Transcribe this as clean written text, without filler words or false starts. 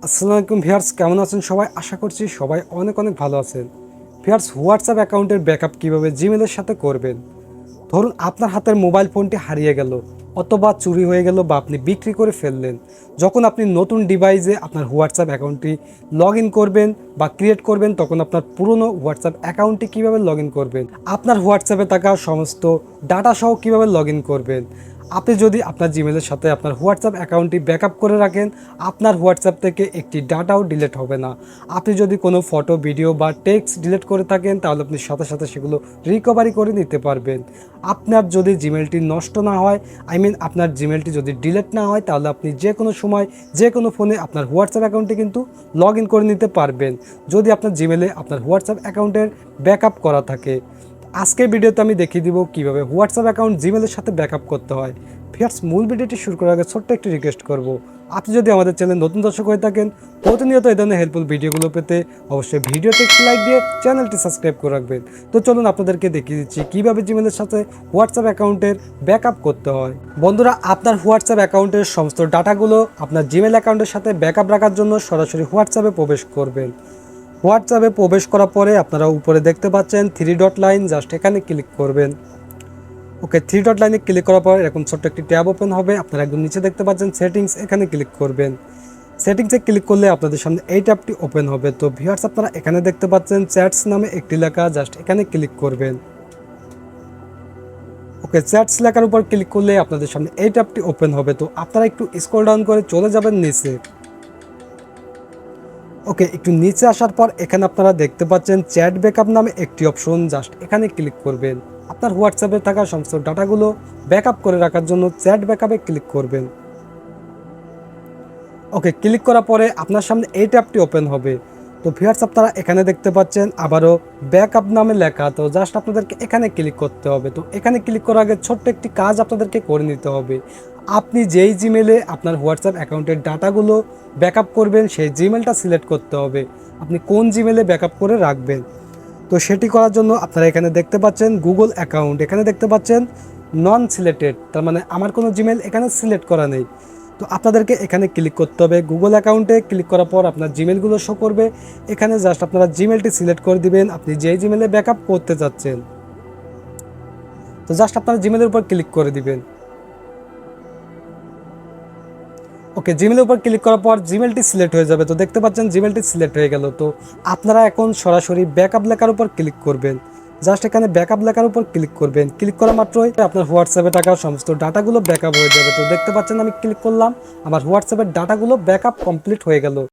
আসসালামু আলাইকুম ভিউয়ার্স, কেমন আছেন সবাই? আশা করছি সবাই অনেক অনেক ভালো আছেন। ভিউয়ার্স, হোয়াটসঅ্যাপ অ্যাকাউন্টের ব্যাকআপ কীভাবে জিমেলের সাথে করবেন? ধরুন আপনার হাতের মোবাইল ফোনটি হারিয়ে গেল, অথবা চুরি হয়ে গেল, বা আপনি বিক্রি করে ফেললেন। যখন আপনি নতুন ডিভাইসে আপনার হোয়াটসঅ্যাপ অ্যাকাউন্টটি লগ ইন করবেন বা ক্রিয়েট করবেন, তখন আপনার পুরনো হোয়াটসঅ্যাপ অ্যাকাউন্টটি কীভাবে লগ ইন করবেন, আপনার হোয়াটসঅ্যাপে থাকা সমস্ত ডাটা সহ কীভাবে লগ ইন করবেন। আপনি যদি আপনার জিমেলের সাথে আপনার হোয়াটসঅ্যাপ অ্যাকাউন্টটি ব্যাকআপ করে রাখেন, আপনার হোয়াটসঅ্যাপ থেকে একটি ডাটাও ডিলিট হবে না। আপনি যদি কোনো ফটো, ভিডিও বা টেক্সট ডিলিট করে থাকেন, তাহলে আপনি সাথে সাথে সেগুলো রিকভারি করে নিতে পারবেন। আপনার যদি জিমেলটি নষ্ট না হয়, আপনার জিমেলটি যদি ডিলিট না হয়, তাহলে আপনি যে কোনো সময় যে কোনো ফোনে আপনার হোয়াটসঅ্যাপ অ্যাকাউন্টে কিন্তু লগ ইন করে নিতে পারবেন, যদি আপনার জিমেলে আপনার হোয়াটসঅ্যাপ অ্যাকাউন্টের ব্যাকআপ করা থাকে। আজকের ভিডিওতে আমি দেখিয়ে দিব কীভাবে হোয়াটসঅ্যাপ অ্যাকাউন্ট জিমেলের সাথে ব্যাকআপ করতে হয়। ভিউয়ার্স, মূল ভিডিওটি শুরু করার আগে ছোট্ট একটি রিকোয়েস্ট করব, আপনি যদি আমাদের চ্যানেল নতুন দর্শক হয়ে থাকেন, প্রতিনিয়ত এই ধরনের হেল্পফুল ভিডিওগুলো পেতে অবশ্যই ভিডিওতে একটি লাইক দিয়ে চ্যানেলটি সাবস্ক্রাইব করে রাখবেন। তো চলুন আপনাদেরকে দেখিয়ে দিচ্ছি কীভাবে জিমেলের সাথে হোয়াটসঅ্যাপ অ্যাকাউন্টের ব্যাকআপ করতে হয়। বন্ধুরা, আপনার হোয়াটসঅ্যাপ অ্যাকাউন্টের সমস্ত ডাটাগুলো আপনার জিমেল অ্যাকাউন্টের সাথে ব্যাকআপ রাখার জন্য সরাসরি হোয়াটসঅ্যাপে প্রবেশ করবেন। হোয়াটসঅ্যাপে প্রবেশ করার পরে আপনারা উপরে দেখতে পাচ্ছেন 3 ডট লাইন, জাস্ট এখানে ক্লিক করবেন। ওকে, 3 ডট লাইনে ক্লিক করার পর এরকম ছোট্ট একটি ট্যাব ওপেন হবে। আপনারা একদম নিচে দেখতে পাচ্ছেন সেটিংস, এখানে ক্লিক করবেন। সেটিংসে ক্লিক করলে আপনাদের সামনে এই ট্যাবটি ওপেন হবে। তো ভিউয়ার্স, আপনারা এখানে দেখতে পাচ্ছেন চ্যাটস নামে একটি লেখা, জাস্ট এখানে ক্লিক করবেন। ওকে, চ্যাটস লেখার উপর ক্লিক করলে আপনাদের সামনে এই ট্যাবটি ওপেন হবে। তো আপনারা একটু স্ক্রল ডাউন করে চলে যাবেন নিচে। ওকে, একটু নিচে আসার পর এখানে আপনারা দেখতে পাচ্ছেন চ্যাট ব্যাকআপ নামে একটি অপশন, জাস্ট এখানে ক্লিক করবেন। আপনার হোয়াটসঅ্যাপে থাকা সমস্ত ডাটাগুলো ব্যাকআপ করে রাখার জন্য চ্যাট ব্যাকআপে ক্লিক করবেন। ওকে, ক্লিক করার পরে আপনার সামনে এই ট্যাবটি ওপেন হবে। তো ভিউয়ার্স, আপনারা এখানে দেখতে পাচ্ছেন আবারও ব্যাকআপ নামে লেখা। তো জাস্ট আপনাদেরকে এখানে ক্লিক করতে হবে। তো এখানে ক্লিক করার আগে ছোট্ট একটি কাজ আপনাদেরকে করে নিতে হবে। আপনি যেই জিমেলে আপনার হোয়াটসঅ্যাপ অ্যাকাউন্টের ডাটাগুলো ব্যাকআপ করবেন, সেই জিমেলটা সিলেক্ট করতে হবে আপনি কোন জিমেলে ব্যাকআপ করে রাখবেন। তো সেটি করার জন্য আপনারা এখানে দেখতে পাচ্ছেন গুগল অ্যাকাউন্ট, এখানে দেখতে পাচ্ছেন নন সিলেক্টেড, তার মানে আমার কোনো জিমেল এখানে সিলেক্ট করা নেই। তো আপনাদেরকে এখানে ক্লিক করতে হবে। গুগল অ্যাকাউন্টে ক্লিক করার পর আপনার জিমেলগুলো শো করবে। এখানে জাস্ট আপনারা জিমেলটি সিলেক্ট করে দিবেন আপনি যেই জিমেলে ব্যাকআপ করতে চাচ্ছেন। তো জাস্ট আপনারা জিমেলের উপর ক্লিক করে দিবেন। ওকে, জিমেলের উপর ক্লিক করার পর জিমেলটি সিলেক্ট হয়ে যাবে। তো দেখতে পাচ্ছেন জিমেলটি সিলেক্ট হয়ে গেল। তো আপনারা এখন সরাসরি ব্যাকআপ লেখার উপর ক্লিক করবেন। জাস্ট এখানে ব্যাকআপ লেখার উপর ক্লিক করবেন। ক্লিক করা মাত্রই আপনার হোয়াটসঅ্যাপে থাকা সমস্ত ডাটাগুলো ব্যাকআপ হয়ে যাবে। তো দেখতে পাচ্ছেন আমি ক্লিক করলাম, আমার হোয়াটসঅ্যাপের ডাটাগুলো ব্যাকআপ কমপ্লিট হয়ে গেল।